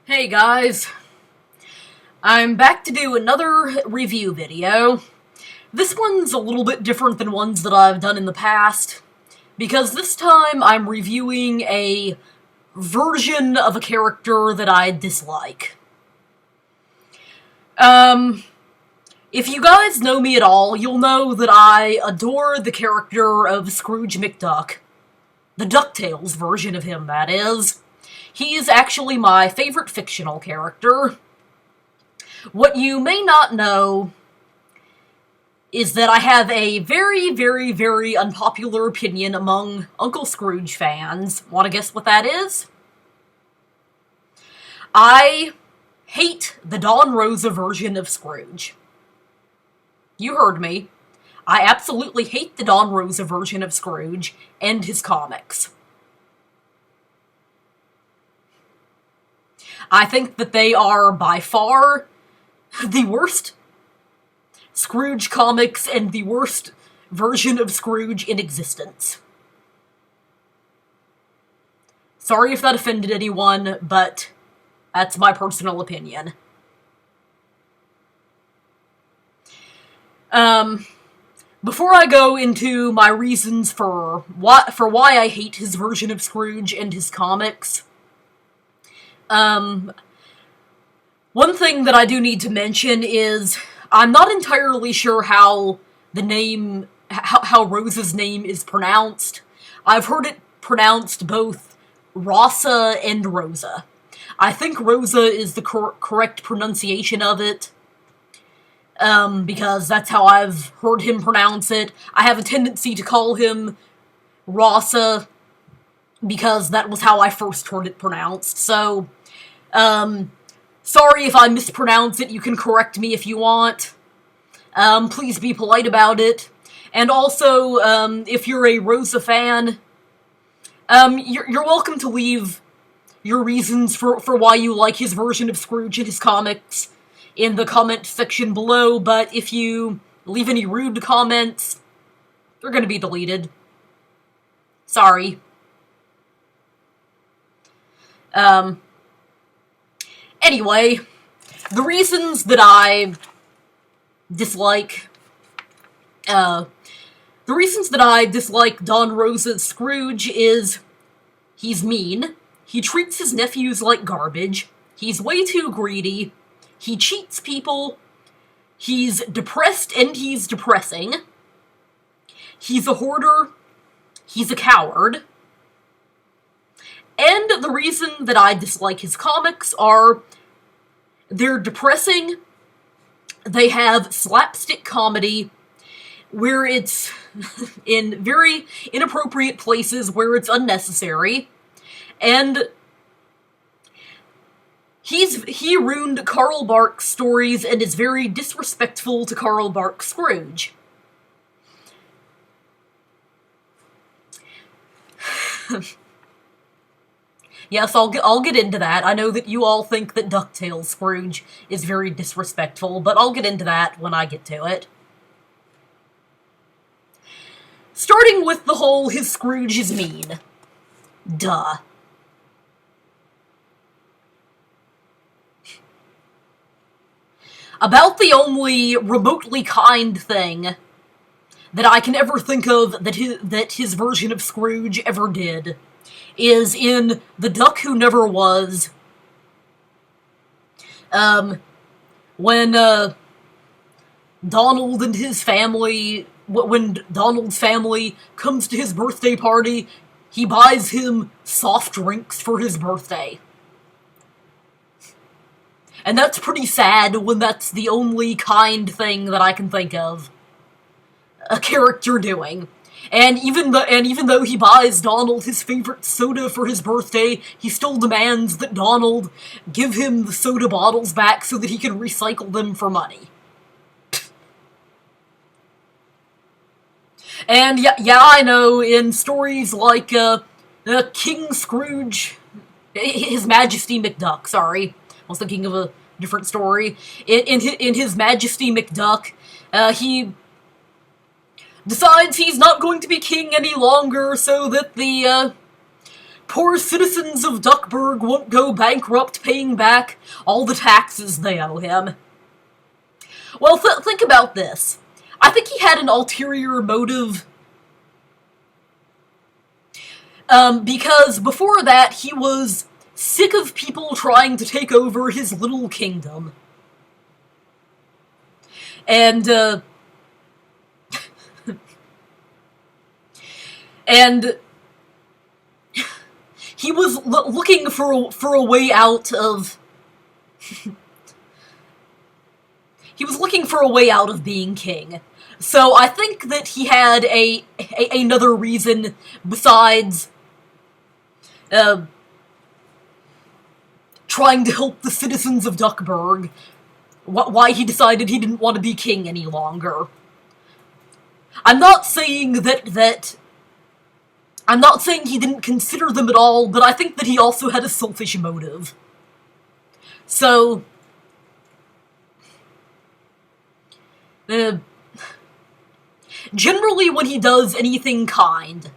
Hey guys, I'm back to do another review video. This one's a little bit different than ones that I've done in the past, because this time I'm reviewing a version of a character that I dislike. If you guys know me at all, you'll know that I adore the character of Scrooge McDuck. The DuckTales version of him, that is. He's actually my favorite fictional character. What you may not know is that I have a very, very, very unpopular opinion among Uncle Scrooge fans. Want to guess what that is? I hate the Don Rosa version of Scrooge. You heard me. I absolutely hate the Don Rosa version of Scrooge and his comics. I think that they are by far the worst Scrooge comics and the worst version of Scrooge in existence. Sorry if that offended anyone, but that's my personal opinion. Before I go into my reasons for why I hate his version of Scrooge and his comics, one thing that I do need to mention is I'm not entirely sure how how Rosa's name is pronounced. I've heard it pronounced both Rosa and Rosa. I think Rosa is the correct pronunciation of it, because that's how I've heard him pronounce it. I have a tendency to call him Rosa because that was how I first heard it pronounced, so sorry if I mispronounce it, you can correct me if you want. Please be polite about it. And also, if you're a Rosa fan, you're welcome to leave your reasons for why you like his version of Scrooge and his comics in the comment section below, but if you leave any rude comments, they're gonna be deleted. Sorry. Anyway, the reasons that I dislike Don Rosa's Scrooge is he's mean, he treats his nephews like garbage, he's way too greedy, he cheats people, he's depressed and he's depressing, he's a hoarder, he's a coward, and the reason that I dislike his comics are they're depressing, they have slapstick comedy, where it's in very inappropriate places where it's unnecessary, and he ruined Carl Barks' stories and is very disrespectful to Carl Barks' Scrooge. Yes, I'll get into that. I know that you all think that DuckTales Scrooge is very disrespectful, but I'll get into that when I get to it. Starting with the whole his Scrooge is mean. Duh. About the only remotely kind thing that I can ever think of that his version of Scrooge ever did is in The Duck Who Never Was, when Donald and his family, when Donald's family comes to his birthday party, he buys him soft drinks for his birthday. And that's pretty sad when that's the only kind thing that I can think of a character doing. And even though he buys Donald his favorite soda for his birthday, he still demands that Donald give him the soda bottles back so that he can recycle them for money. And yeah, I know, in stories like, King Scrooge, His Majesty McDuck, sorry. I was thinking of a different story. In His Majesty McDuck, he decides he's not going to be king any longer so that the poor citizens of Duckburg won't go bankrupt paying back all the taxes they owe him. Well, think about this. I think he had an ulterior motive. Because before that, he was sick of people trying to take over his little kingdom. And, and he was looking for a way out of... he was looking for a way out of being king. So I think that he had another reason besides trying to help the citizens of Duckburg, why he decided he didn't want to be king any longer. I'm not saying I'm not saying he didn't consider them at all, but I think that he also had a selfish motive. So, generally when he does anything kind,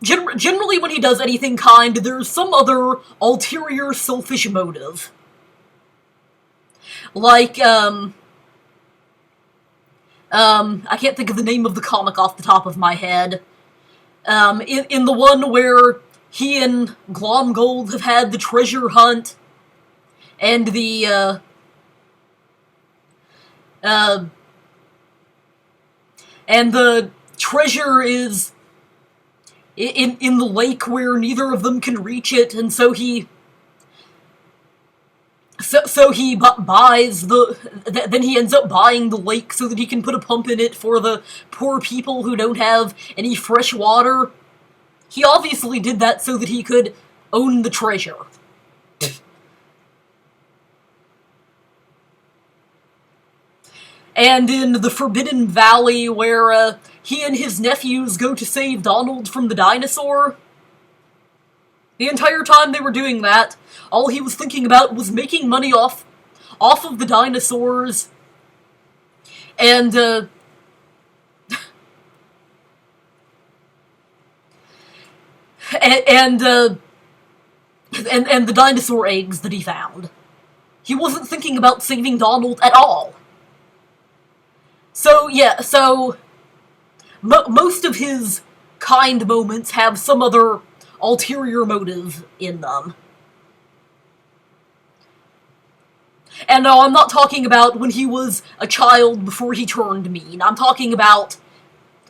there's some other ulterior selfish motive. Like, I can't think of the name of the comic off the top of my head. In the one where he and Glomgold have had the treasure hunt, and the treasure is in the lake where neither of them can reach it, and so he buys then he ends up buying the lake so that he can put a pump in it for the poor people who don't have any fresh water. He obviously did that so that he could own the treasure. And in the Forbidden Valley, where he and his nephews go to save Donald from the dinosaur, the entire time they were doing that, all he was thinking about was making money off of the dinosaurs, and the dinosaur eggs that he found. He wasn't thinking about saving Donald at all. So, yeah, most of his kind moments have some other ulterior motive in them. And no, I'm not talking about when he was a child before he turned mean. I'm talking about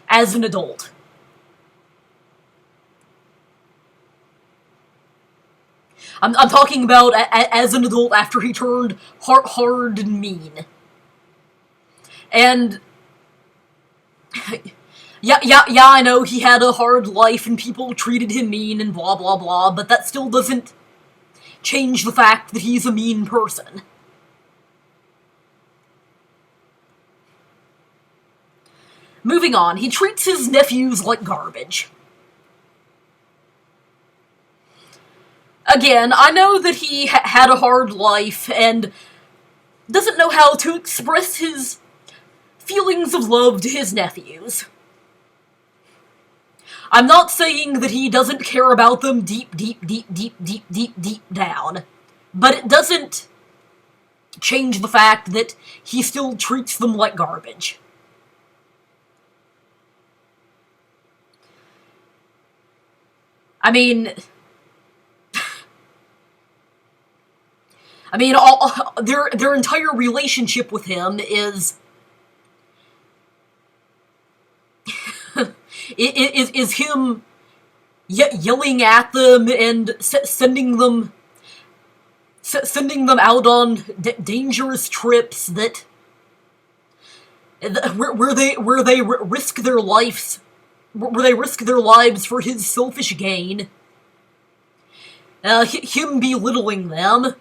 as an adult. I'm talking about as an adult after he turned hard and mean. And yeah, I know he had a hard life and people treated him mean and blah blah blah, but that still doesn't change the fact that he's a mean person. Moving on, he treats his nephews like garbage. Again, I know that he had a hard life and doesn't know how to express his feelings of love to his nephews. I'm not saying that he doesn't care about them deep down, but it doesn't change the fact that he still treats them like garbage. I mean, their entire relationship with him is is him yelling at them and sending them out on dangerous trips that where they risk their lives. Where they risk their lives for his selfish gain. Him belittling them.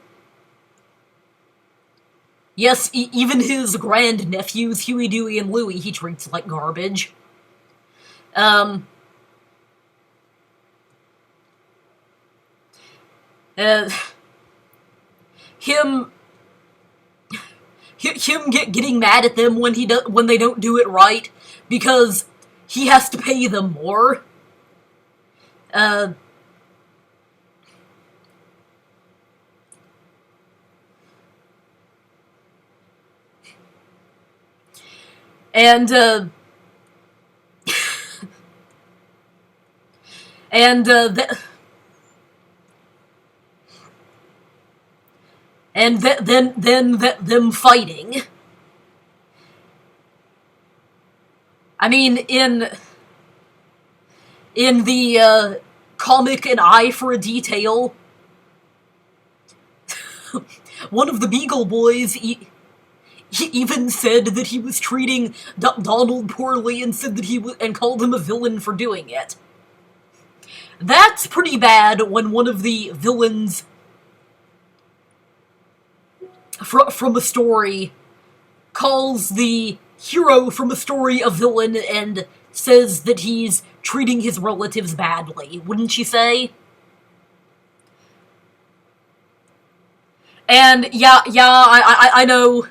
Yes, even his grandnephews, Huey, Dewey, and Louie, he treats like garbage. Him getting mad at them when they don't do it right, because he has to pay them more. Uh, and, and, them fighting. I mean, in the, comic An Eye for a Detail, one of the Beagle Boys he even said that he was treating Donald poorly and said that and called him a villain for doing it. That's pretty bad when one of the villains from a story calls the hero from a story a villain and says that he's treating his relatives badly, wouldn't you say? And yeah, I know.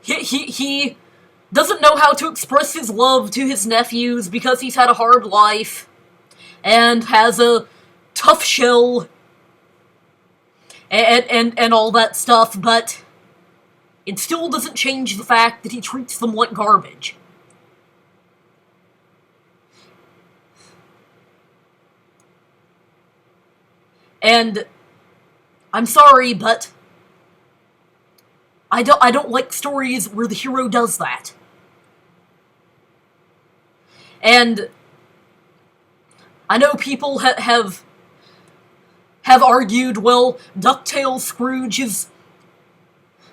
He doesn't know how to express his love to his nephews because he's had a hard life and has a tough shell and all that stuff, but it still doesn't change the fact that he treats them like garbage. And I'm sorry, but I don't like stories where the hero does that. And I know people have argued, well, DuckTales Scrooge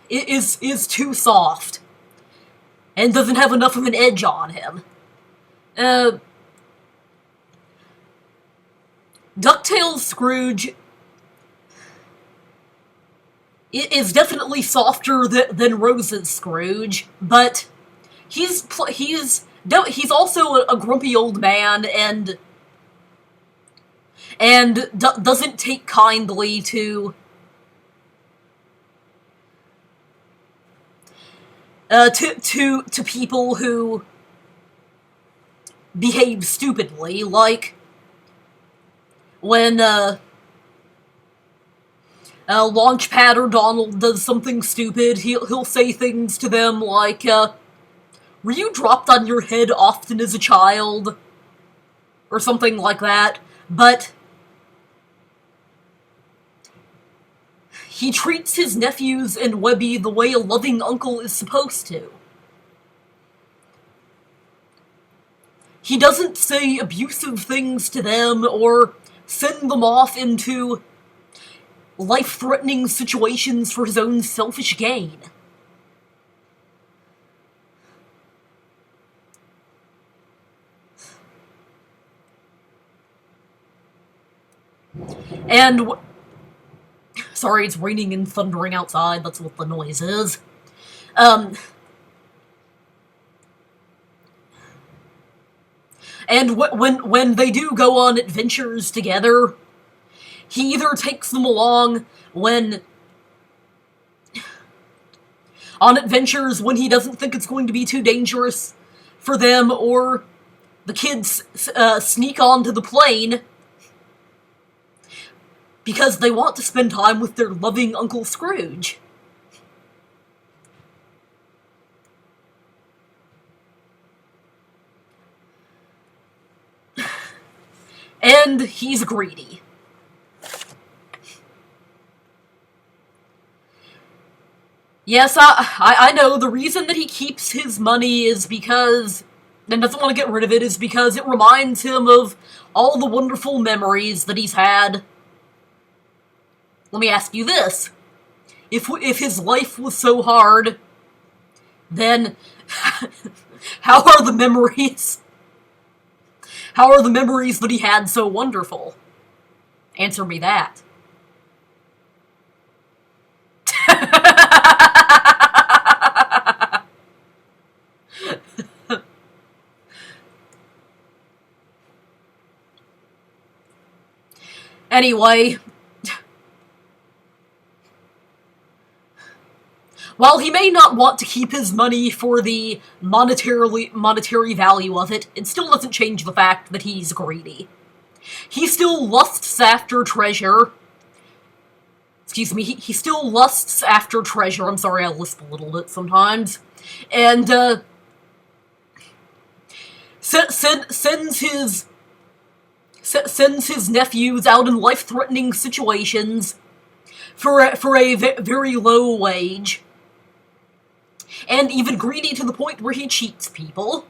is too soft and doesn't have enough of an edge on him. DuckTales Scrooge is definitely softer than Rosa's Scrooge, but he's also a grumpy old man and doesn't take kindly to people who behave stupidly, like when Launchpad or Donald does something stupid, he'll say things to them like, were you dropped on your head often as a child? Or something like that. But he treats his nephews and Webby the way a loving uncle is supposed to. He doesn't say abusive things to them or send them off into life-threatening situations for his own selfish gain. And sorry, it's raining and thundering outside, that's what the noise is. And when they do go on adventures together, he either takes them along on adventures when he doesn't think it's going to be too dangerous for them, or the kids sneak onto the plane because they want to spend time with their loving Uncle Scrooge. And he's greedy. Yes, I know the reason that he keeps his money is because, and doesn't want to get rid of it, is because it reminds him of all the wonderful memories that he's had. Let me ask you this. If his life was so hard, then how are the memories that he had so wonderful? Answer me that. Anyway, While he may not want to keep his money for the monetary value of it, it still doesn't change the fact that he's greedy. He still lusts after treasure. Excuse me, he still lusts after treasure. I'm sorry, I lisp a little bit sometimes. And, sends his nephews out in life-threatening situations for a very low wage. And even greedy to the point where he cheats people.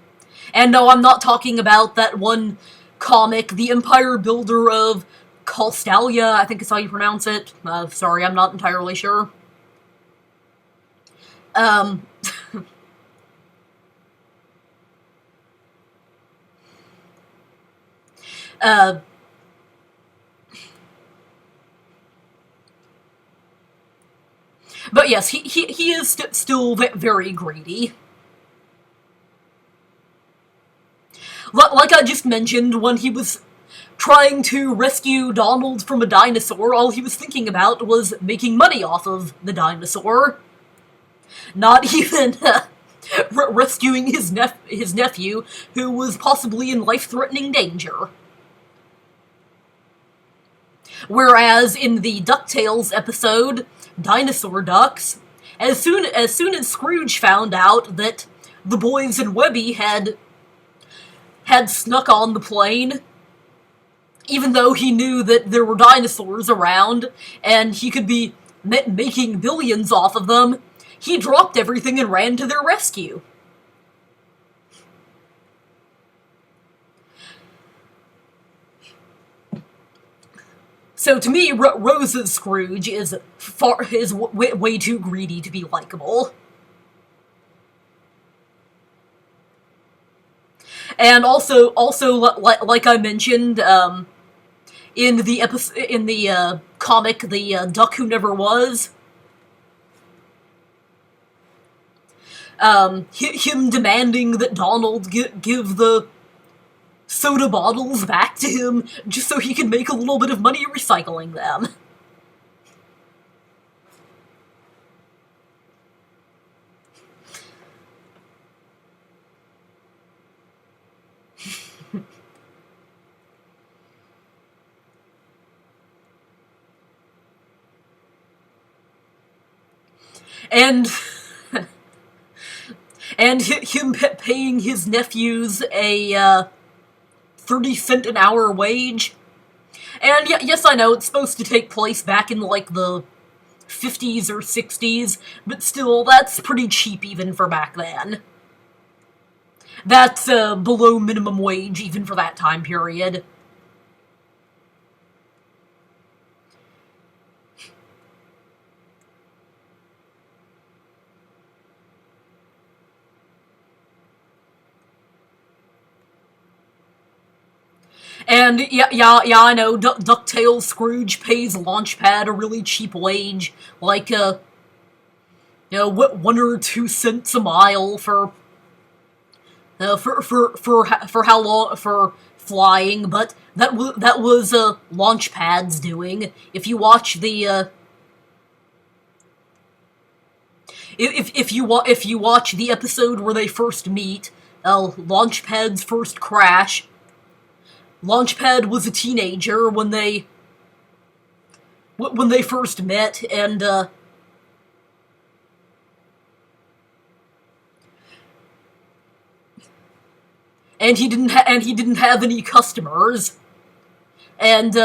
And no, I'm not talking about that one comic, the Empire Builder of Calstalia, I think is how you pronounce it. Sorry, I'm not entirely sure. But yes, he is still very greedy. Like I just mentioned, when he was trying to rescue Donald from a dinosaur, all he was thinking about was making money off of the dinosaur. Not even rescuing his nephew, who was possibly in life-threatening danger. Whereas in the DuckTales episode, Dinosaur Ducks, as soon as Scrooge found out that the boys in Webby had snuck on the plane, even though he knew that there were dinosaurs around, and he could be making billions off of them, he dropped everything and ran to their rescue. So to me, Rosa's Scrooge is way too greedy to be likable. And also, like I mentioned, in the comic, the Duck Who Never Was, him demanding that Donald give the soda bottles back to him just so he can make a little bit of money recycling them. And him paying his nephews a 30-cent an hour wage. And yes, I know it's supposed to take place back in like the 50s or 60s, but still, that's pretty cheap even for back then. That's below minimum wage even for that time period. And yeah, I know, DuckTales Scrooge pays Launchpad a really cheap wage, like, 1 or 2 cents a mile for how long, for flying, but that was, Launchpad's doing. If you watch the, if you watch the episode where they first meet, Launchpad's first crash, Launchpad was a teenager when they first met, and he didn't have any customers, and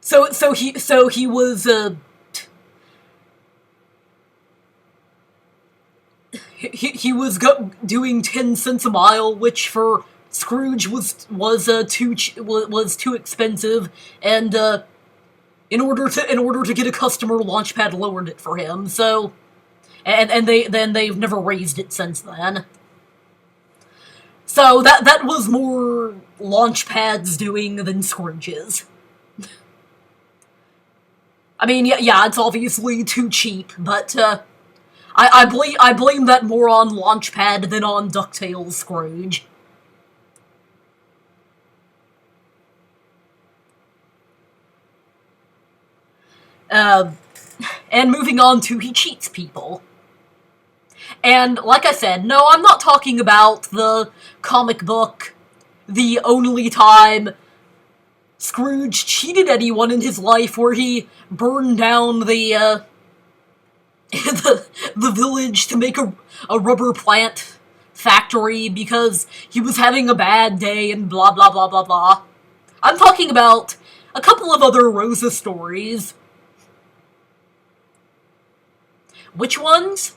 so he was he was doing 10 cents a mile, which for Scrooge was too expensive, and in order to get a customer, Launchpad lowered it for him. So, and they've never raised it since then. So that was more Launchpad's doing than Scrooge's. I mean, yeah, it's obviously too cheap, but I blame that more on Launchpad than on DuckTales Scrooge. And moving on to he cheats people. And like I said, no, I'm not talking about the comic book, the only time Scrooge cheated anyone in his life where he burned down the the village to make a rubber plant factory because he was having a bad day and blah blah blah blah blah. I'm talking about a couple of other Rosa stories. Which ones?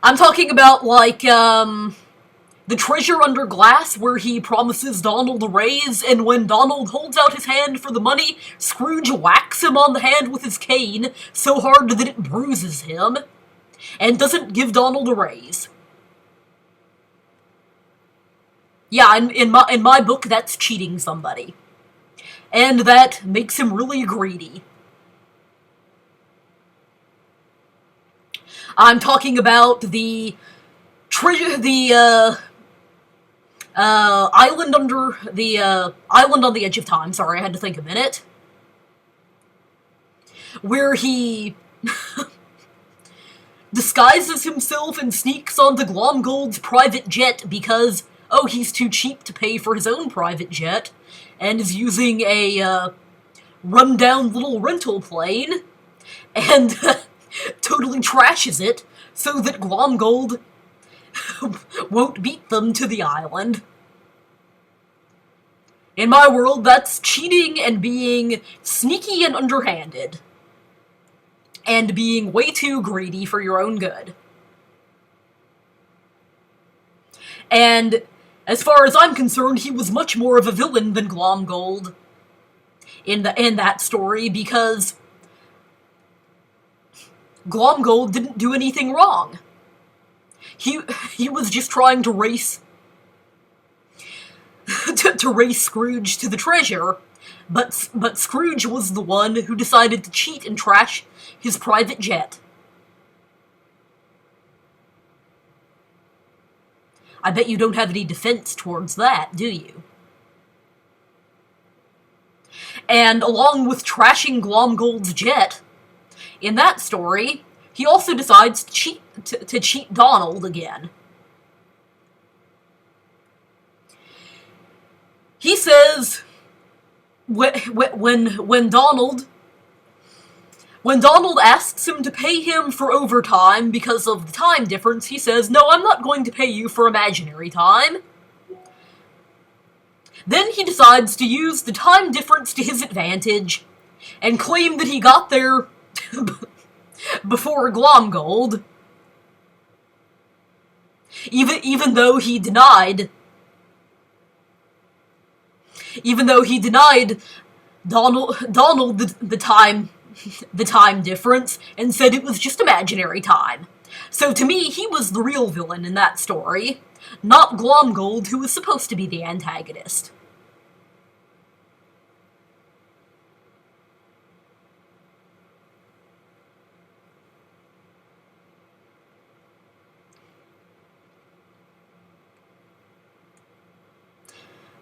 I'm talking about, like, The Treasure Under Glass, where he promises Donald a raise, and when Donald holds out his hand for the money, Scrooge whacks him on the hand with his cane so hard that it bruises him, and doesn't give Donald a raise. Yeah, in my book, that's cheating somebody. And that makes him really greedy. I'm talking about the island under the island on the edge of time. Sorry, I had to think a minute. Where he disguises himself and sneaks onto Glomgold's private jet because, oh, he's too cheap to pay for his own private jet, and is using a run-down little rental plane, and totally trashes it so that Glomgold won't beat them to the island. In my world, that's cheating and being sneaky and underhanded. And being way too greedy for your own good. And as far as I'm concerned, he was much more of a villain than Glomgold in that story, because Glomgold didn't do anything wrong. He was just trying to race to race Scrooge to the treasure, but Scrooge was the one who decided to cheat and trash his private jet. I bet you don't have any defense towards that, do you? And along with trashing Glomgold's jet, in that story, he also decides to cheat Donald again. He says when Donald asks him to pay him for overtime because of the time difference, he says, "No, I'm not going to pay you for imaginary time." Then he decides to use the time difference to his advantage and claim that he got there before Glomgold, even though he denied Donald the time difference and said it was just imaginary time. So to me, he was the real villain in that story, not Glomgold, who was supposed to be the antagonist.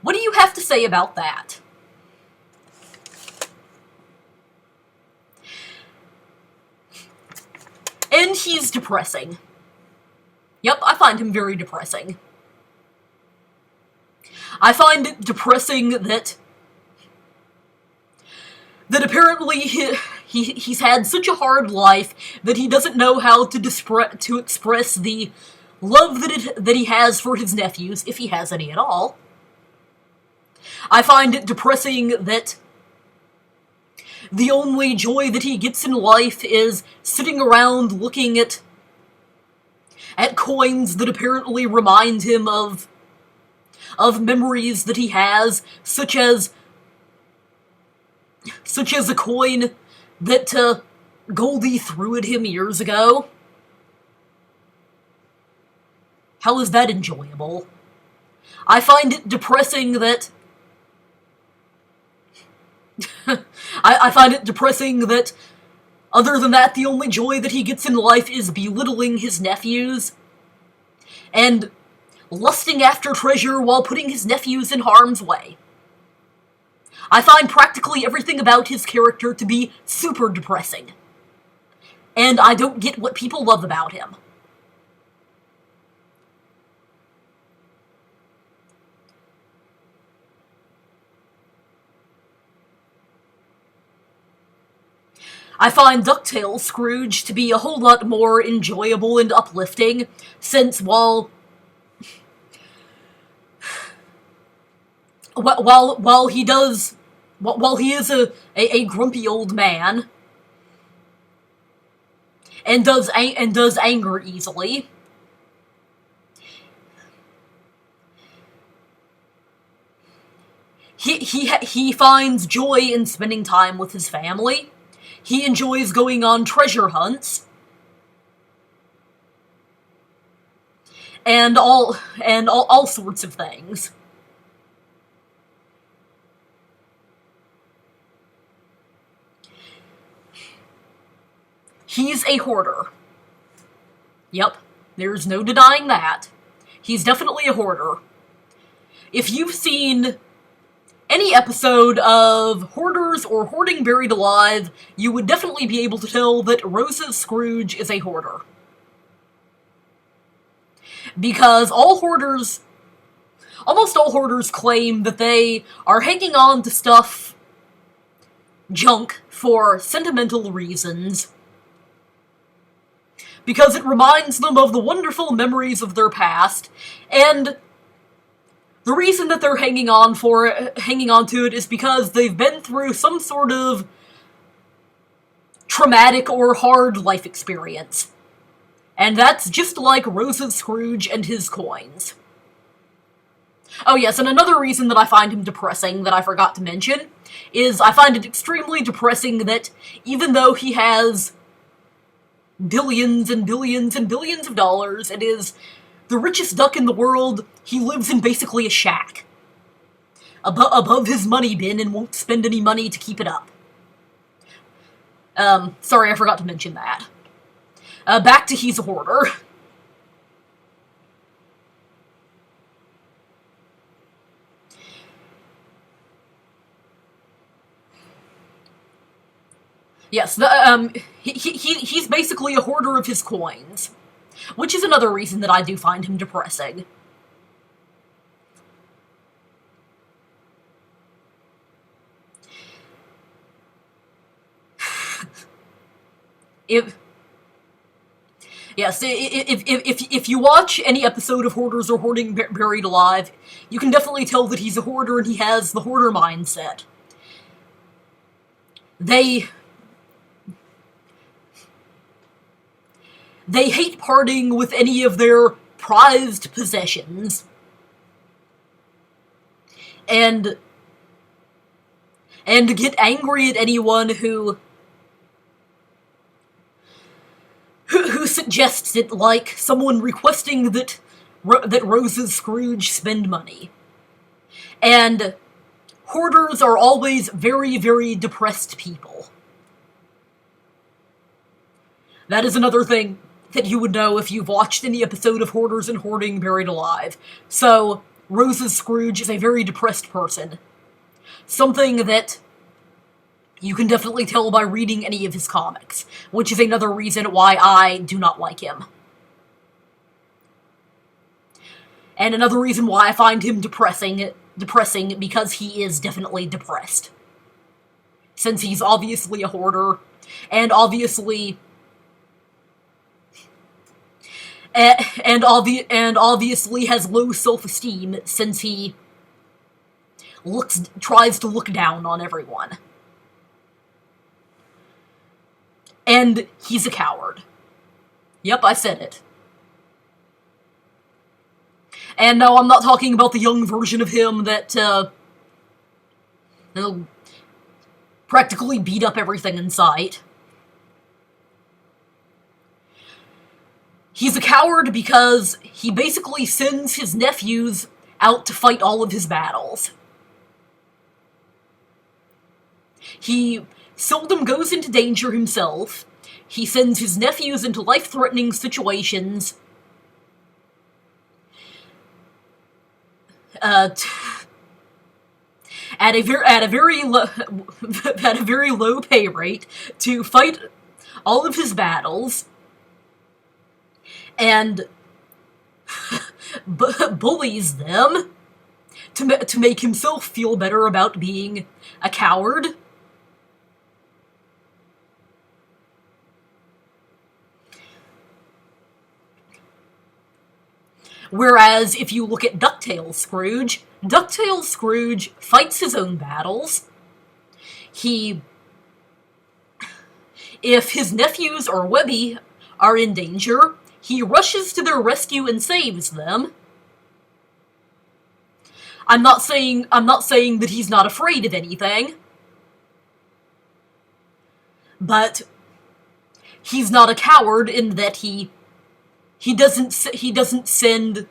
What do you have to say about that? And he's depressing. Yep, I find him very depressing. I find it depressing that apparently he's had such a hard life that he doesn't know how to express the love that he has for his nephews, if he has any at all. I find it depressing that the only joy that he gets in life is sitting around looking at coins that apparently remind him of memories that he has, such as a coin that Goldie threw at him years ago. How is that enjoyable? I find it depressing that I find it depressing that, other than that, the only joy that he gets in life is belittling his nephews and lusting after treasure while putting his nephews in harm's way. I find practically everything about his character to be super depressing. And I don't get what people love about him. I find DuckTales Scrooge to be a whole lot more enjoyable and uplifting, since while he is a grumpy old man and does anger easily, he finds joy in spending time with his family. He enjoys going on treasure hunts. And all sorts of things. He's a hoarder. Yep, there's no denying that. He's definitely a hoarder. If you've seen any episode of Hoarders or Hoarding Buried Alive, you would definitely be able to tell that Rosa's Scrooge is a hoarder. Because almost all hoarders claim that they are hanging on to stuff, junk, for sentimental reasons. Because it reminds them of the wonderful memories of their past, and the reason that they're hanging on to it is because they've been through some sort of traumatic or hard life experience. And that's just like Rosa's Scrooge and his coins. Oh yes, and another reason that I find him depressing that I forgot to mention is I find it extremely depressing that even though he has billions and billions and billions of dollars and is the richest duck in the world, he lives in basically a shack. Above his money bin and won't spend any money to keep it up. Sorry, I forgot to mention that. Back to he's a hoarder. Yes, he's basically a hoarder of his coins. Which is another reason that I do find him depressing. If you watch any episode of Hoarders or Hoarding Buried Alive, you can definitely tell that he's a hoarder and he has the hoarder mindset. They hate parting with any of their prized possessions. And get angry at anyone who suggests it, like someone requesting that Rosa's Scrooge spend money. And hoarders are always very, very depressed people. That is another thing that you would know if you've watched any episode of Hoarders and Hoarding Buried Alive. So, Rosa's Scrooge is a very depressed person. Something that you can definitely tell by reading any of his comics, which is another reason why I do not like him. And another reason why I find him depressing because he is definitely depressed. Since he's obviously a hoarder, and obviously has low self-esteem since he tries to look down on everyone. And he's a coward. Yep, I said it. And no, I'm not talking about the young version of him that practically beat up everything in sight. He's a coward because he basically sends his nephews out to fight all of his battles. He seldom goes into danger himself. He sends his nephews into life-threatening situations. at a very low at a very low pay rate to fight all of his battles and bullies them to make himself feel better about being a coward. Whereas if you look at DuckTales Scrooge fights his own battles. If his nephews or Webby are in danger, he rushes to their rescue and saves them. I'm not saying that he's not afraid of anything, but he's not a coward in that he doesn't send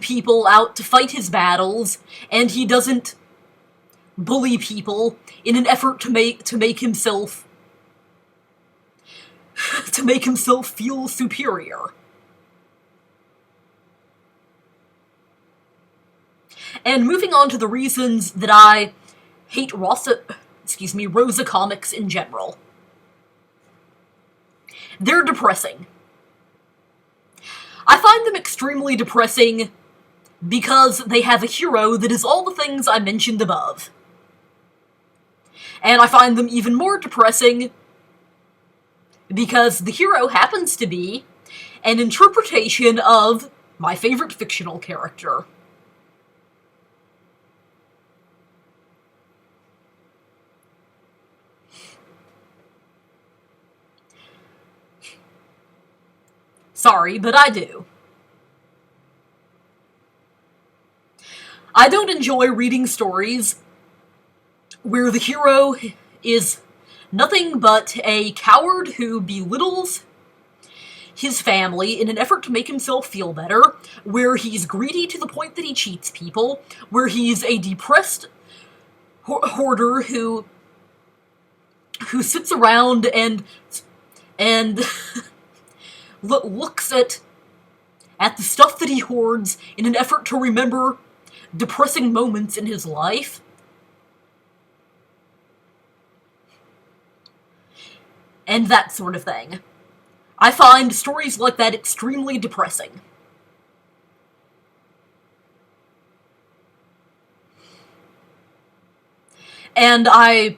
people out to fight his battles, and he doesn't bully people in an effort to make himself feel superior. And moving on to the reasons that I hate Rosa comics in general. They're depressing. I find them extremely depressing because they have a hero that is all the things I mentioned above. And I find them even more depressing because the hero happens to be an interpretation of my favorite fictional character. Sorry, but I do. I don't enjoy reading stories where the hero is nothing but a coward who belittles his family in an effort to make himself feel better, where he's greedy to the point that he cheats people, where he's a depressed hoarder who sits around and looks at the stuff that he hoards in an effort to remember depressing moments in his life. And that sort of thing. I find stories like that extremely depressing. And I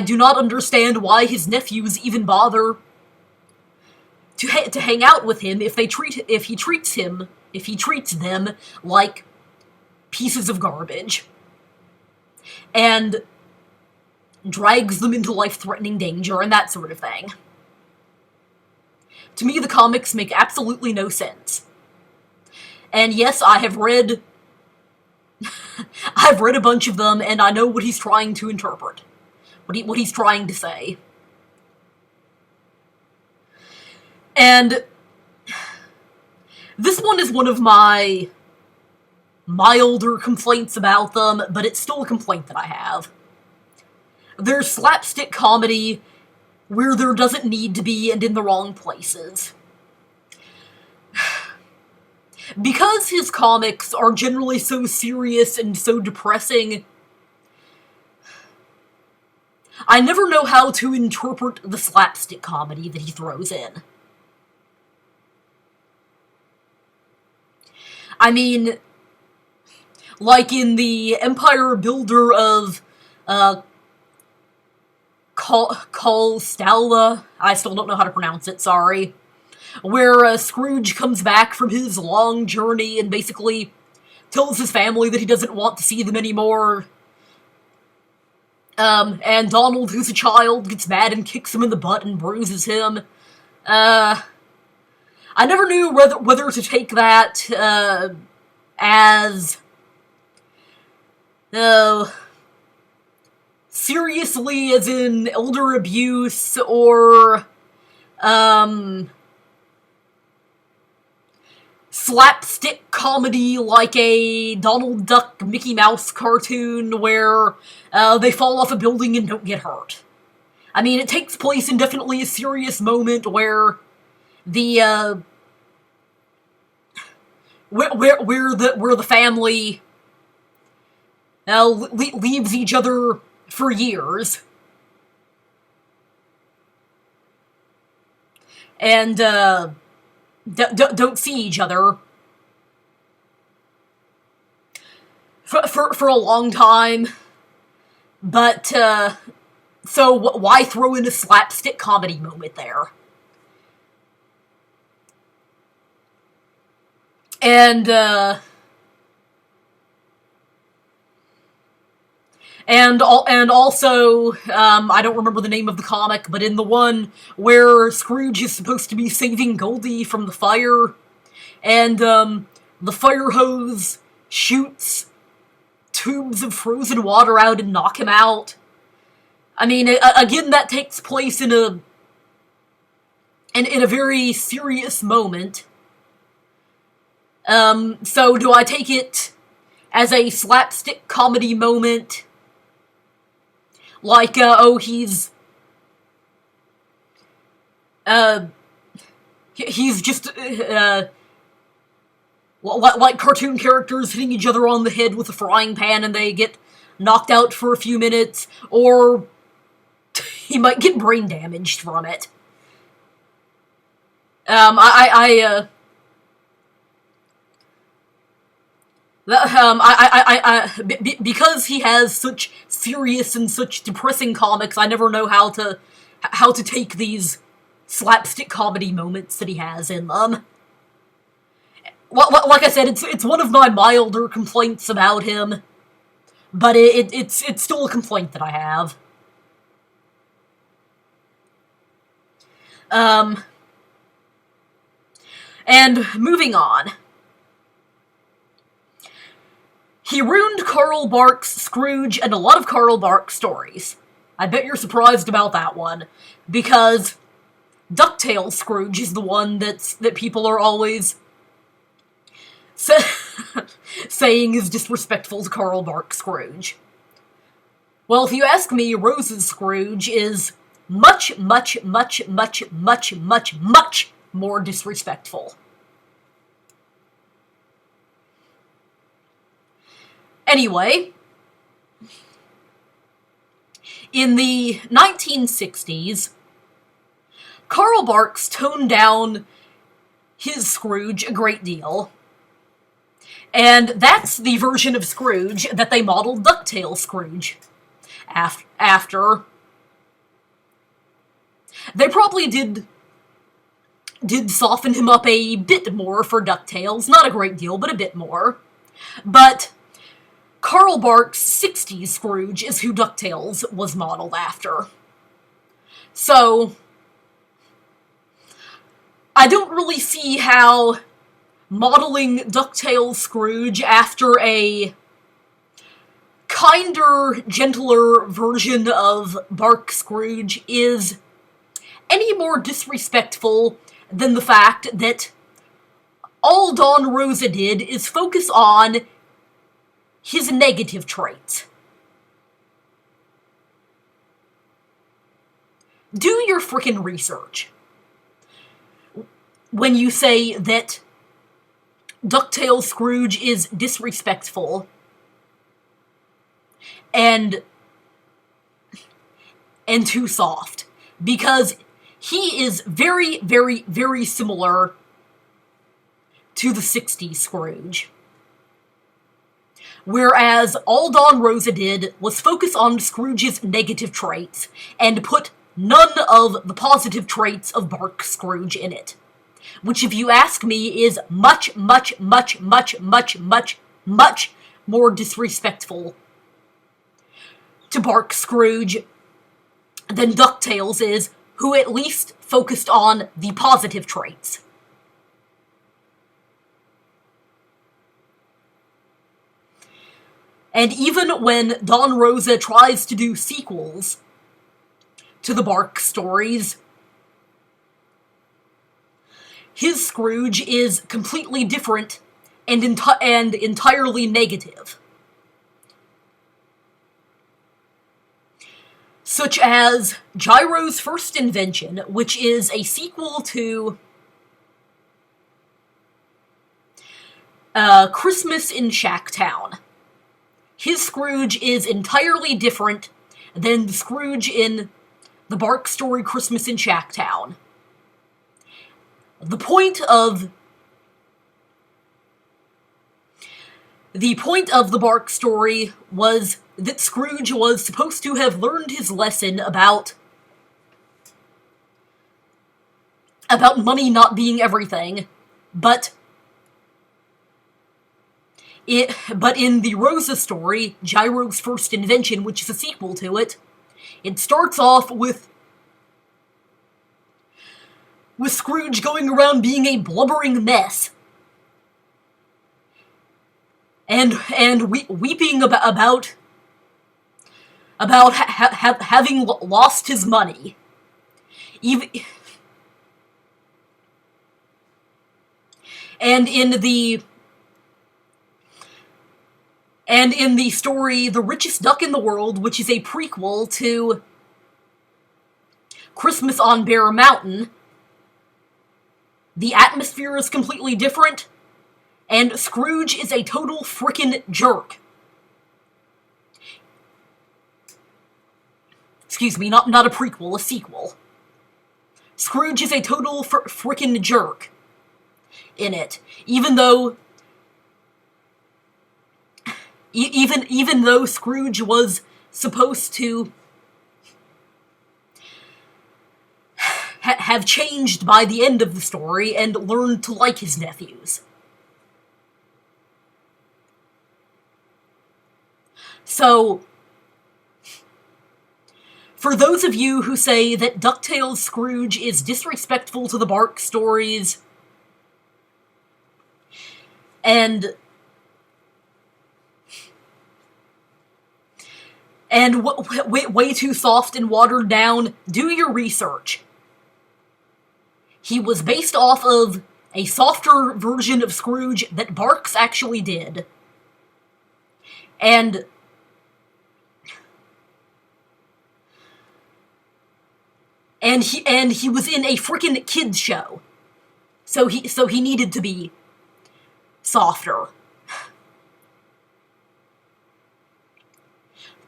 do not understand why his nephews even bother to hang out with him if he treats them like pieces of garbage and drags them into life-threatening danger and that sort of thing. To me, the comics make absolutely no sense. And yes, I have read a bunch of them, and I know what he's trying to interpret. What he's trying to say. And this one is one of my milder complaints about them, but it's still a complaint that I have. There's slapstick comedy where there doesn't need to be and in the wrong places. Because his comics are generally so serious and so depressing, I never know how to interpret the slapstick comedy that he throws in. I mean, like in the Empire Builder of Call Stella, I still don't know how to pronounce it, sorry, where Scrooge comes back from his long journey and basically tells his family that he doesn't want to see them anymore. And Donald, who's a child, gets mad and kicks him in the butt and bruises him. I never knew whether to take that, as seriously as in elder abuse, or, slapstick comedy like a Donald Duck Mickey Mouse cartoon where they fall off a building and don't get hurt. I mean, it takes place in definitely a serious moment where the where the family leaves each other for years, and don't see each other for a long time. But so why throw in a slapstick comedy moment there? And also, I don't remember the name of the comic, but in the one where Scrooge is supposed to be saving Goldie from the fire, and the fire hose shoots tubes of frozen water out and knock him out. I mean, again, that takes place in a very serious moment. So do I take it as a slapstick comedy moment? Like, he's just, like cartoon characters hitting each other on the head with a frying pan and they get knocked out for a few minutes, or he might get brain damaged from it. Because he has such serious and such depressing comics, I never know how to take these slapstick comedy moments that he has in them. Like I said, it's one of my milder complaints about him, but it's still a complaint that I have. And moving on. He ruined Carl Barks' Scrooge and a lot of Carl Barks stories. I bet you're surprised about that one, because DuckTales Scrooge is the one that people are always saying is disrespectful to Carl Barks' Scrooge. Well, if you ask me, Rose's Scrooge is much, much, much, much, much, much, much more disrespectful. Anyway, in the 1960s, Carl Barks toned down his Scrooge a great deal, and that's the version of Scrooge that they modeled DuckTales Scrooge after. They probably did soften him up a bit more for DuckTales, not a great deal, but a bit more. But Carl Barks' 60s Scrooge is who DuckTales was modeled after. So, I don't really see how modeling DuckTales Scrooge after a kinder, gentler version of Barks Scrooge is any more disrespectful than the fact that all Don Rosa did is focus on his negative traits. Do your frickin' research when you say that DuckTales Scrooge is disrespectful and too soft, because he is very, very, very similar to the 60s Scrooge. Whereas all Don Rosa did was focus on Scrooge's negative traits and put none of the positive traits of Barks Scrooge in it. Which, if you ask me, is much, much, much, much, much, much, much more disrespectful to Barks Scrooge than DuckTales is, who at least focused on the positive traits. And even when Don Rosa tries to do sequels to the Barks stories, his Scrooge is completely different and entirely negative. Such as Gyro's First Invention, which is a sequel to Christmas in Shacktown. His Scrooge is entirely different than the Scrooge in the Bark story Christmas in Shacktown. The point of the Bark story was that Scrooge was supposed to have learned his lesson about money not being everything, but in the Rosa story, Gyro's First Invention, which is a sequel to it, it starts off with Scrooge going around being a blubbering mess. And weeping about having lost his money. Even and in the story The Richest Duck in the World, which is a prequel to Christmas on Bear Mountain, the atmosphere is completely different, and Scrooge is a total frickin' jerk. Excuse me, not a prequel, a sequel. Scrooge is a total frickin' jerk in it, even though Scrooge was supposed to have changed by the end of the story and learned to like his nephews. So, for those of you who say that DuckTales Scrooge is disrespectful to the Bark stories, and way too soft and watered down, do your research. He was based off of a softer version of Scrooge that Barks actually did. And he was in a frickin' kids show. So he needed to be softer.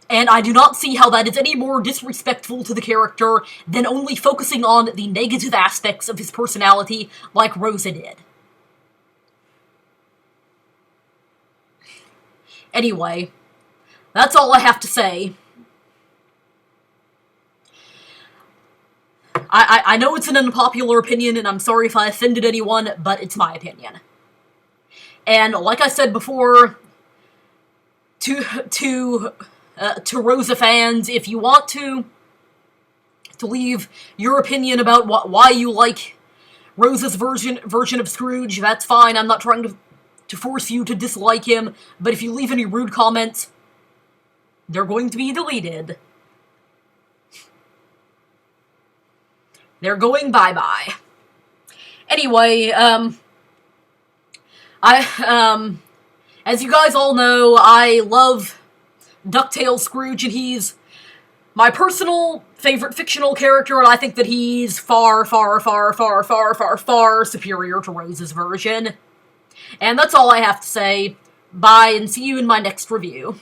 And I do not see how that is any more disrespectful to the character than only focusing on the negative aspects of his personality like Rosa did. Anyway, that's all I have to say. I know it's an unpopular opinion, and I'm sorry if I offended anyone, but it's my opinion. And like I said before, to Rosa fans, if you want to leave your opinion about why you like Rosa's version of Scrooge, that's fine. I'm not trying to force you to dislike him, but if you leave any rude comments, they're going to be deleted. They're going bye-bye. Anyway, as you guys all know, I love DuckTales Scrooge, and he's my personal favorite fictional character, and I think that he's far, far, far, far, far, far, far superior to Rose's version. And that's all I have to say. Bye, and see you in my next review.